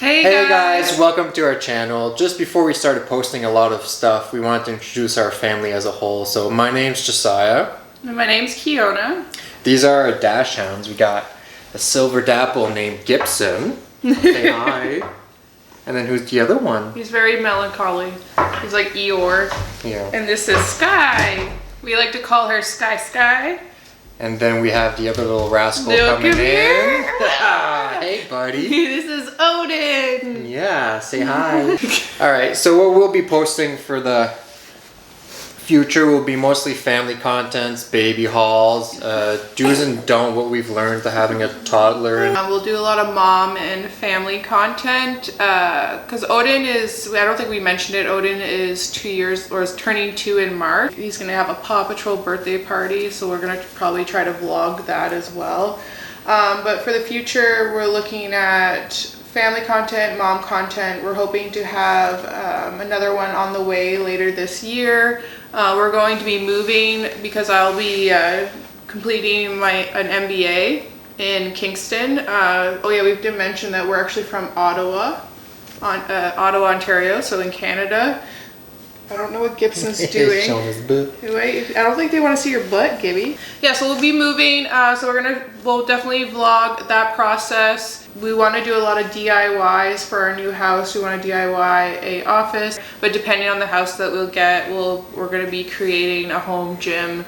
Hey guys, welcome to our channel. Just before we started posting a lot of stuff, we wanted to introduce our family as a whole. So my name's Josiah. And my name's Kiona. These are our dash hounds. We got a silver dapple named Gibson. Say hi. And then who's the other one? He's very melancholy. He's like Eeyore. Yeah. And this is Sky. We like to call her Sky. And then we have the other little rascal coming in. Hey, buddy. This is Odin. Yeah, say hi. Alright, so what we'll be posting for the future will be mostly family contents, baby hauls, do's and don't, what we've learned to having a toddler. We'll do a lot of mom and family content because Odin is, I don't think we mentioned it, Odin is 2 years, or is turning 2 in March. He's going to have a Paw Patrol birthday party, so we're going to probably try to vlog that as well. But for the future, we're looking at family content, mom content. We're hoping to have another one on the way later this year. We're going to be moving because I'll be completing an MBA in Kingston. Oh yeah, we did mention that we're actually from Ottawa, Ontario, so in Canada. I don't know what Gibson's doing. Showing his butt. Wait, I don't think they want to see your butt, Gibby. Yeah, so we'll be moving. So we'll definitely vlog that process. We want to do a lot of DIYs for our new house. We want to DIY a office, but depending on the house that we'll get, we're going to be creating a home gym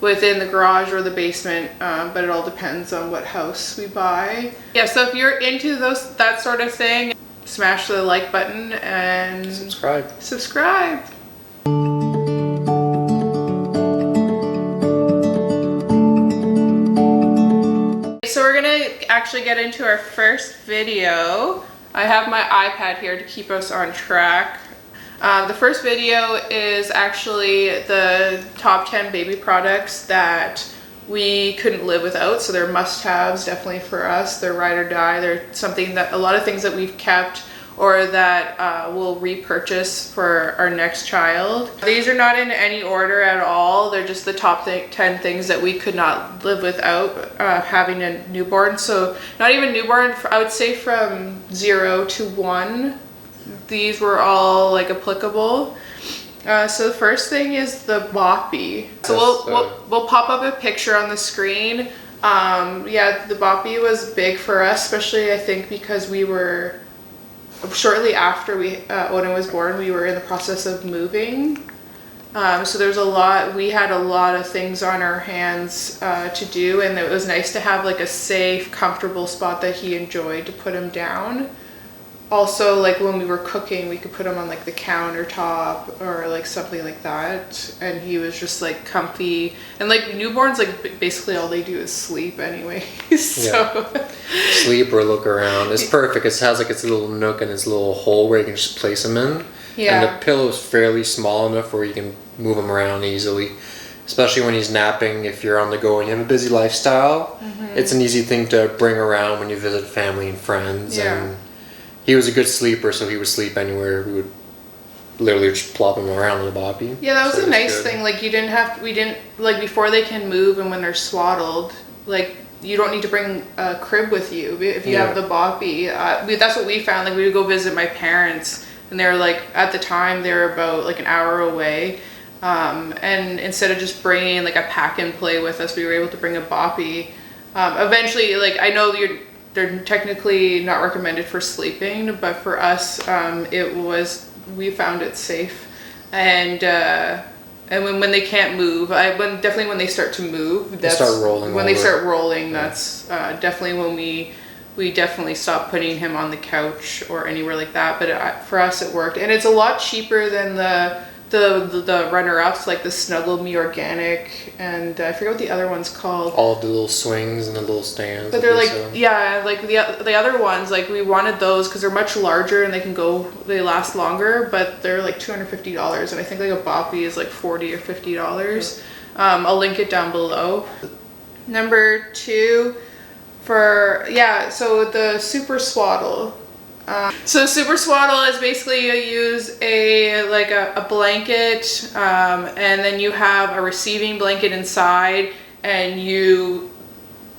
within the garage or the basement, but it all depends on what house we buy. Yeah, so if you're into that sort of thing, smash the like button and subscribe. So we're gonna actually get into our first video. I have my iPad here to keep us on track. The first video is actually the top 10 baby products that we couldn't live without. So they're must-haves definitely for us. They're ride or die. They're something that a lot of things that we've kept or that we'll repurchase for our next child. These are not in any order at all. They're just the top 10 things that we could not live without having a newborn. So not even newborn, I would say from 0 to 1. These were all like applicable. So the first thing is the boppy. So we'll pop up a picture on the screen. Yeah, the boppy was big for us, especially I think because we were shortly after Odin was born, we were in the process of moving. So there's we had a lot of things on our hands to do, and it was nice to have like a safe, comfortable spot that he enjoyed to put him down. Also, like when we were cooking, we could put him on like the countertop or like something like that, and he was just like comfy. And like newborns, like basically all they do is sleep anyway. So yeah. Sleep or look around. It's perfect. It has like its little nook and its little hole where you can just place him in. Yeah. And the pillow is fairly small enough where you can move him around easily. Especially when he's napping, if you're on the go and you have a busy lifestyle, it's an easy thing to bring around when you visit family and friends. Yeah. And he was a good sleeper, so he would sleep anywhere. We would literally just plop him around in the boppy. Yeah, that was a nice thing. Like we didn't, like before they can move and when they're swaddled, like you don't need to bring a crib with you if you have the boppy. That's what we found. Like we would go visit my parents, and they were like, at the time they were about like an hour away. And instead of just bringing like a pack and play with us, we were able to bring a boppy. Eventually, like I know they're technically not recommended for sleeping, but for us, we found it safe. And when they can't move, definitely when they start to move, that's when they start rolling. That's definitely when we definitely stopped putting him on the couch or anywhere like that. But for us, it worked, and it's a lot cheaper than the runner-ups, like the Snuggle Me Organic, and I forget what the other one's called. All of the little swings and the little stands. But they're like, yeah, like the other ones, like we wanted those because they're much larger and they last longer, but they're like $250, and I think like a boppy is like $40 or $50. I'll link it down below. Number 2 so the Super Swaddle. So Super Swaddle is basically you use a blanket, and then you have a receiving blanket inside, and you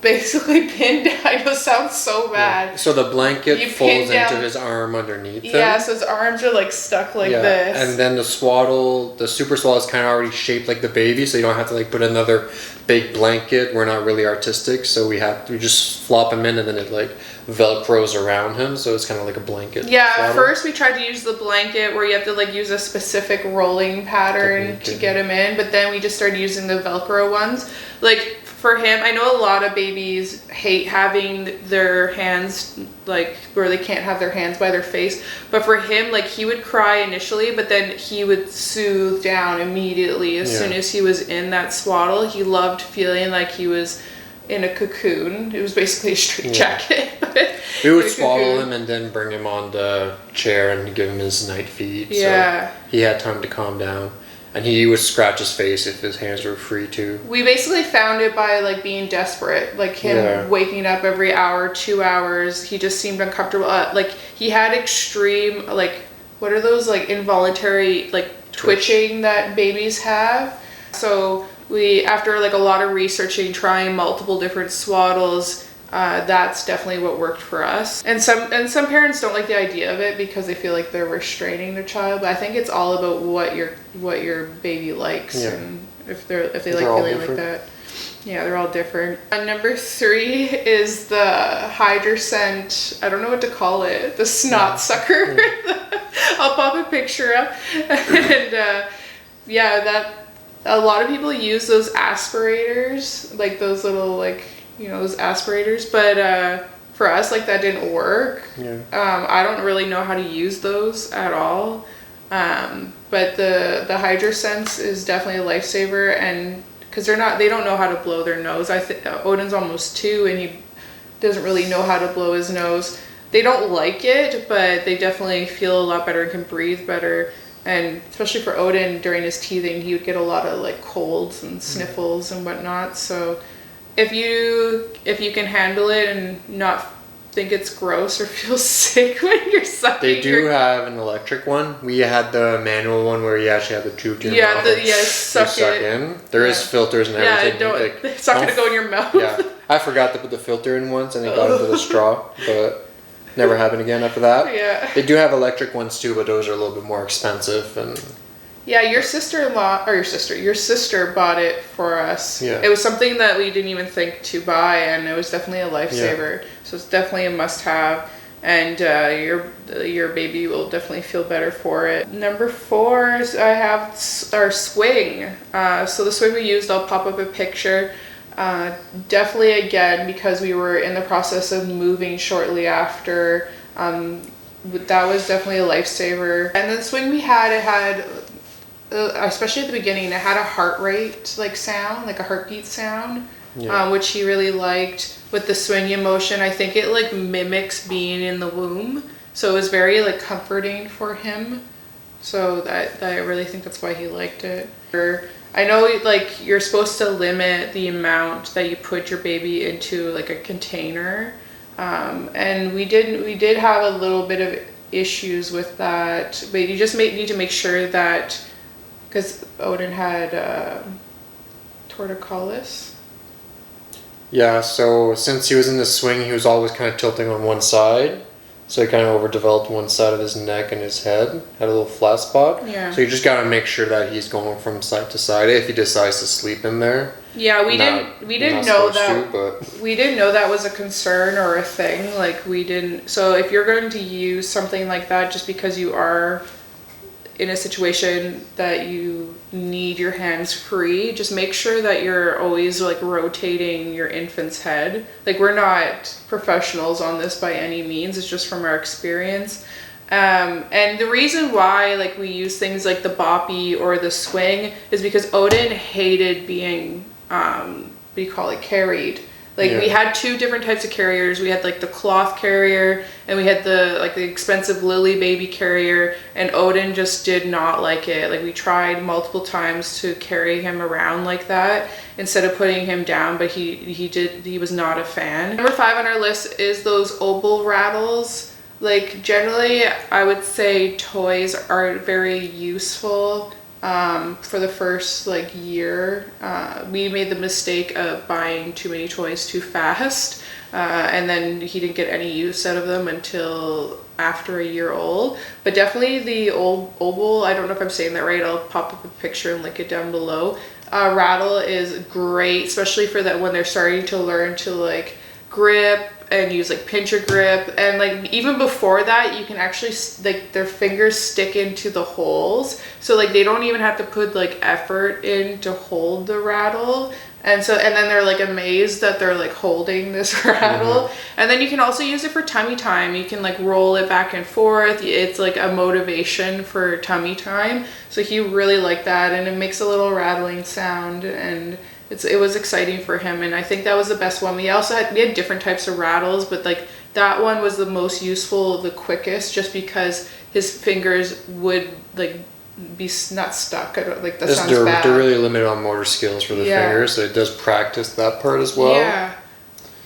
basically pinned down. I know, it sounds so bad. Yeah. So the blanket folds into his arm underneath him. Yeah, so his arms are like stuck like this. And then the Swaddle, the Super Swaddle is kind of already shaped like the baby, so you don't have to like put another big blanket. We're not really artistic, so we just flop him in and then it like velcros around him, so it's kind of like a blanket. Yeah, Swaddle. At first we tried to use the blanket where you have to like use a specific rolling pattern to get him in, but then we just started using the Velcro ones. Like for him, I know a lot of babies hate having their hands like where they can't have their hands by their face, but for him, like he would cry initially, but then he would soothe down immediately as soon as he was in that swaddle. He loved feeling like he was in a cocoon. It was basically a straight jacket. We would swaddle him and then bring him on the chair and give him his night feed. Yeah. So he had time to calm down. And he would scratch his face if his hands were free too. We basically found it by like being desperate, like him waking up every hour, 2 hours. He just seemed uncomfortable. Like he had extreme, like what are those like involuntary like twitching that babies have. So we, after like a lot of researching, trying multiple different swaddles, that's definitely what worked for us. And some parents don't like the idea of it because they feel like they're restraining their child. But I think it's all about what your baby likes and if they like feeling like that. Yeah, they're all different. Number 3 is the Hydrocent. I don't know what to call it. The snot sucker. I'll pop a picture up. And that a lot of people use those aspirators, like those little like, those aspirators, but for us, like that didn't work. I don't really know how to use those at all, but the Hydrosense is definitely a lifesaver, and because they don't know how to blow their nose. Odin's almost 2 and he doesn't really know how to blow his nose. They don't like it, but they definitely feel a lot better and can breathe better. And especially for Odin, during his teething, he would get a lot of like colds and sniffles and whatnot. So if you can handle it and not think it's gross or feel sick when you're sucking. They do have an electric one. We had the manual one where you actually have the tube to your mouth. Suck in. There is filters and everything. It's not gonna go in your mouth. Yeah, I forgot to put the filter in once and it got into the straw, but never happened again after that. Yeah. They do have electric ones too, but those are a little bit more expensive and. Yeah, your sister bought it for us. Yeah. It was something that we didn't even think to buy, and it was definitely a lifesaver. Yeah. So it's definitely a must-have, and your baby will definitely feel better for it. Number 4 is I have our swing. So the swing we used, I'll pop up a picture. Definitely again, because we were in the process of moving shortly after. That was definitely a lifesaver. And the swing we had, it had. Especially at the beginning, it had a heart rate like sound, like a heartbeat sound, which he really liked. With the swing motion, I think it like mimics being in the womb, so it was very like comforting for him. So I really think that's why he liked it. I know like you're supposed to limit the amount that you put your baby into like a container, and we did have a little bit of issues with that, but you just need to make sure that. Because Odin had torticollis. Yeah, so since he was in the swing, he was always kind of tilting on one side. So he kind of overdeveloped one side of his neck and his head. Had a little flat spot. Yeah. So you just got to make sure that he's going from side to side if he decides to sleep in there. Yeah, we didn't know that was a concern or a thing. Like we didn't. So if you're going to use something like that, just because you are in a situation that you need your hands free, just make sure that you're always like rotating your infant's head. Like we're not professionals on this by any means, it's just from our experience. And the reason why like we use things like the boppy or the swing is because Odin hated being carried. Like we had 2 different types of carriers. We had like the cloth carrier and we had the expensive Lily baby carrier, and Odin just did not like it. Like we tried multiple times to carry him around like that instead of putting him down, but he was not a fan. Number 5 on our list is those opal rattles. Like generally I would say toys are very useful for the first like year. We made the mistake of buying too many toys too fast, and then he didn't get any use out of them until after a year old. But definitely the old oval, I don't know if I'm saying that right, I'll pop up a picture and link it down below. Rattle is great, especially for that when they're starting to learn to like grip and use like pincher grip, and like even before that you can actually like their fingers stick into the holes, so like they don't even have to put like effort in to hold the rattle, and then they're like amazed that they're like holding this rattle. And then you can also use it for tummy time. You can like roll it back and forth. It's like a motivation for tummy time, so he really liked that, and it makes a little rattling sound, and it was exciting for him, and I think that was the best one. We had different types of rattles, but like that one was the most useful, the quickest, just because his fingers would like be not stuck. I don't like that sounds bad. They're really limited on motor skills for the fingers, so it does practice that part as well. Yeah.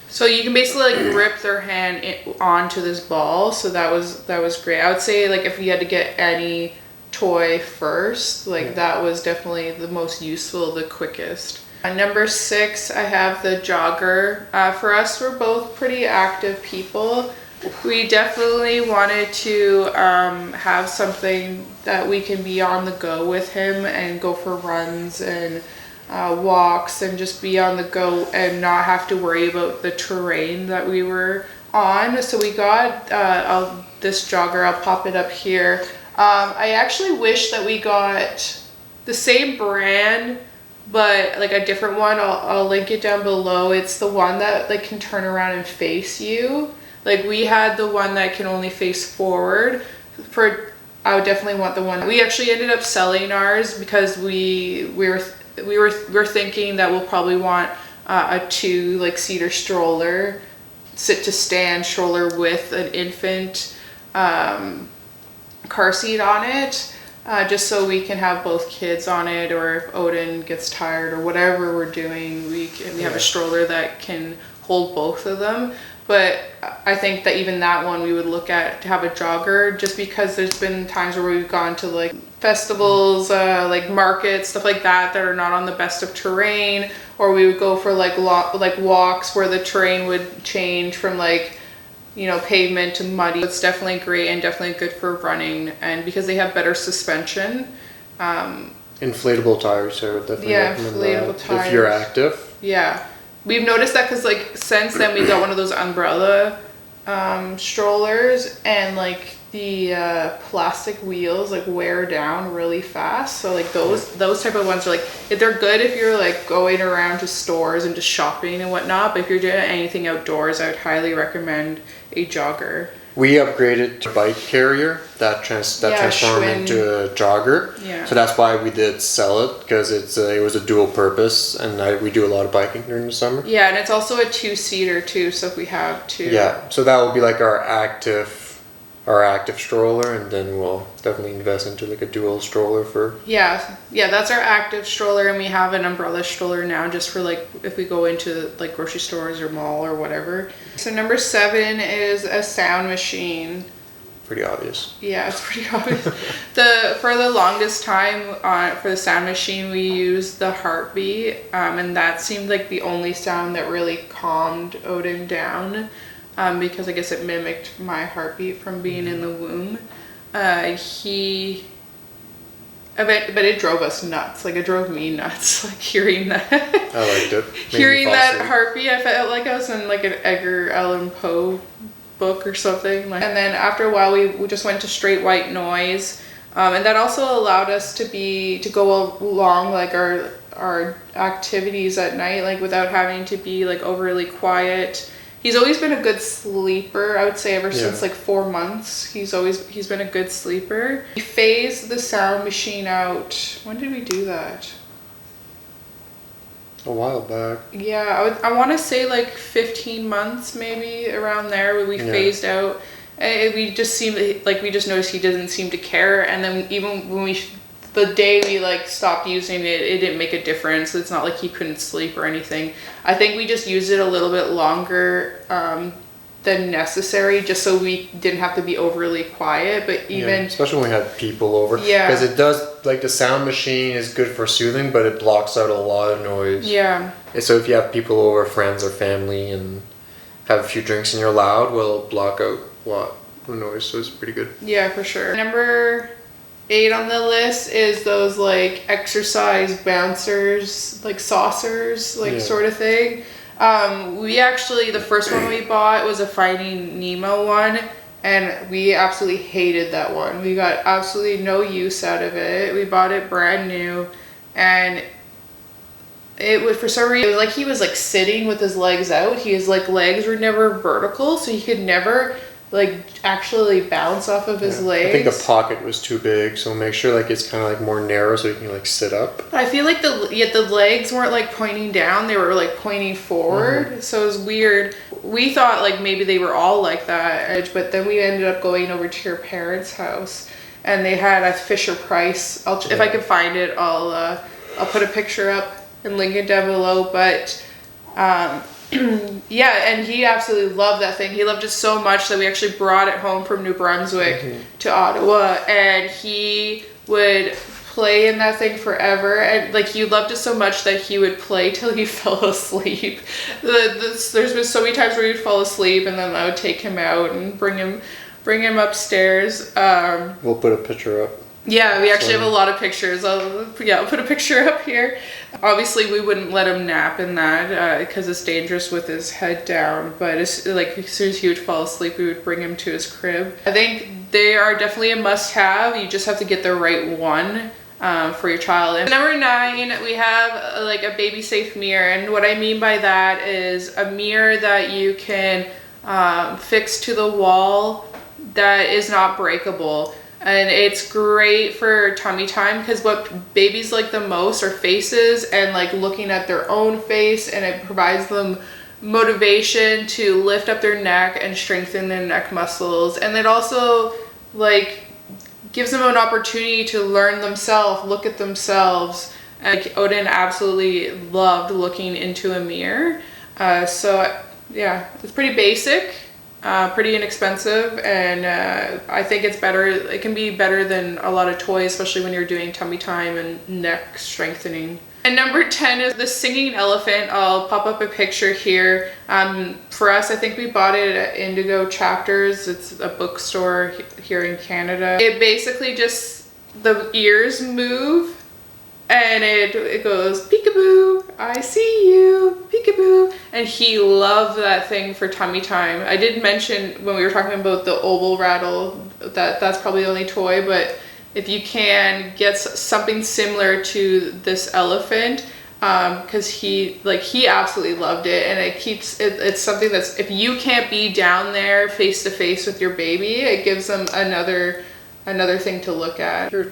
So you can basically like grip their hand onto this ball. So that was great. I would say like if you had to get any toy first, like that was definitely the most useful, the quickest. Number 6, I have the Jogger. For us, we're both pretty active people. We definitely wanted to have something that we can be on the go with him and go for runs and walks and just be on the go and not have to worry about the terrain that we were on. So we got this Jogger. I'll pop it up here. I actually wish that we got the same brand, but like a different one. I'll link it down below. It's the one that like can turn around and face you. Like we had the one that can only face forward. I would definitely want the one. We actually ended up selling ours because we were thinking that we'll probably want a 2 like seater stroller, sit to stand stroller with an infant car seat on it. Just so we can have both kids on it, or if Odin gets tired or whatever we're doing, we have a stroller that can hold both of them. But I think that even that one we would look at to have a Jogger, just because there's been times where we've gone to like festivals, like markets, stuff like that are not on the best of terrain, or we would go for like walks where the terrain would change from like, you know, pavement to muddy. It's definitely great and definitely good for running, and because they have better suspension. Inflatable tires are definitely inflatable tires if you're active. Yeah, we've noticed that because like since then we got one of those umbrella strollers, and like the plastic wheels like wear down really fast. So like those type of ones are like, they're good if you're like going around to stores and just shopping and whatnot, but if you're doing anything outdoors, I would highly recommend a Jogger. We upgraded to bike carrier that transformed into a Jogger. Yeah. So that's why we did sell it, because it was a dual purpose, and we do a lot of biking during the summer. Yeah, and it's also a 2-seater too, so if we have to. Yeah, so that will be like our active stroller, and then we'll definitely invest into like a dual stroller for. Yeah, that's our active stroller, and we have an umbrella stroller now just for like if we go into like grocery stores or mall or whatever. So number 7 is a sound machine. Pretty obvious. Yeah, it's pretty obvious. For the longest time for the sound machine, we used the heartbeat, and that seemed like the only sound that really calmed Odin down. Because I guess it mimicked my heartbeat from being in the womb. But it drove us nuts. Like it drove me nuts. Like hearing that. I liked it. Hearing that heartbeat, I felt like I was in like an Edgar Allan Poe book or something. And then after a while, we just went to straight white noise, and that also allowed us to go along like our activities at night, like without having to be like overly quiet. He's always been a good sleeper, I would say, ever since like 4 months. He's been a good sleeper. We phased the sound machine out. When did we do that? A while back. Yeah, I want to say like 15 months, maybe around there, where we phased out. We just noticed he didn't seem to care, and then even when the day we like stopped using it, it didn't make a difference. It's not like he couldn't sleep or anything. I think we just used it a little bit longer than necessary, just so we didn't have to be overly quiet. But even especially when we had people over, because it does, like, the sound machine is good for soothing, but it blocks out a lot of noise. And so if you have people over, friends or family, and have a few drinks and you're loud, well, it'll block out a lot of noise, so it's pretty good. Yeah, for sure. Number 8 on the list is those like exercise bouncers, like saucers, like sort of thing. We actually, the first one we bought was a Finding Nemo one, and we absolutely hated that one. We got absolutely no use out of it. We bought it brand new, and it was, for some reason, it was like he was like sitting with his legs out. His like legs were never vertical, so he could never like actually bounce off of his legs. I think the pocket was too big, so make sure like it's kind of like more narrow so you can like sit up. I feel like the legs weren't like pointing down, they were like pointing forward. So it was weird. We thought like maybe they were all like that, but then we ended up going over to your parents' house, and they had a Fisher Price. If I can find it, I'll put a picture up and link it down below. But and he absolutely loved that thing. He loved it so much that we actually brought it home from New Brunswick to Ottawa, and he would play in that thing forever. And like, he loved it so much that he would play till he fell asleep. There's been so many times where he'd fall asleep, and then I would take him out and bring him upstairs. We'll put a picture up. Yeah, we actually have a lot of pictures. I'll put a picture up here. Obviously, we wouldn't let him nap in that because it's dangerous with his head down. But as soon as he would fall asleep, we would bring him to his crib. I think they are definitely a must-have. You just have to get the right one for your child. And number 9, we have like a baby-safe mirror. And what I mean by that is a mirror that you can fix to the wall that is not breakable. And it's great for tummy time, because what babies like the most are faces and like looking at their own face, and it provides them motivation to lift up their neck and strengthen their neck muscles. And it also like gives them an opportunity to learn themselves, look at themselves. And Odin absolutely loved looking into a mirror. So yeah, it's pretty basic. Pretty inexpensive, and I think it's better. It can be better than a lot of toys, especially when you're doing tummy time and neck strengthening. And number 10 is the singing elephant. I'll pop up a picture here. For us, I think we bought it at Indigo Chapters. It's a bookstore here in Canada. It basically just, the ears move, and it goes, peekaboo, I see you, peekaboo. And he loved that thing for tummy time. I did mention when we were talking about the oval rattle, that's probably the only toy, but if you can get something similar to this elephant, because he absolutely loved it. And it's something that's, if you can't be down there face to face with your baby, it gives them another thing to look at. Oh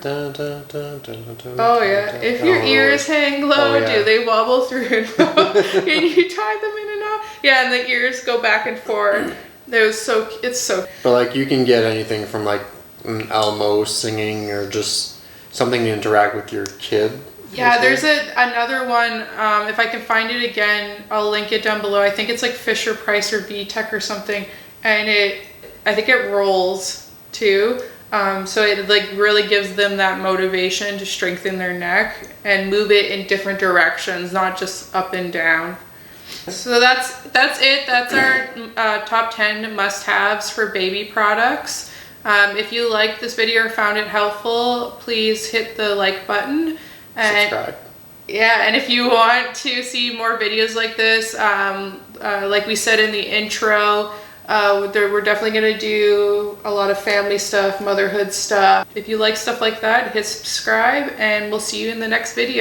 yeah, if your ears hang low, do they wobble through and out? Can you tie them in and out? Yeah, and the ears go back and forth. It's so. But like, you can get anything from like an Elmo singing, or just something to interact with your kid. Yeah, there's another one. If I can find it again, I'll link it down below. I think it's like Fisher Price or VTech or something, and I think it rolls too. So it like really gives them that motivation to strengthen their neck and move it in different directions, not just up and down. So that's it. That's our top 10 must-haves for baby products. If you liked this video or found it helpful, please hit the like button. And subscribe. Yeah, and if you want to see more videos like this, like we said in the intro, we're definitely going to do a lot of family stuff, motherhood stuff. If you like stuff like that, hit subscribe, and we'll see you in the next video.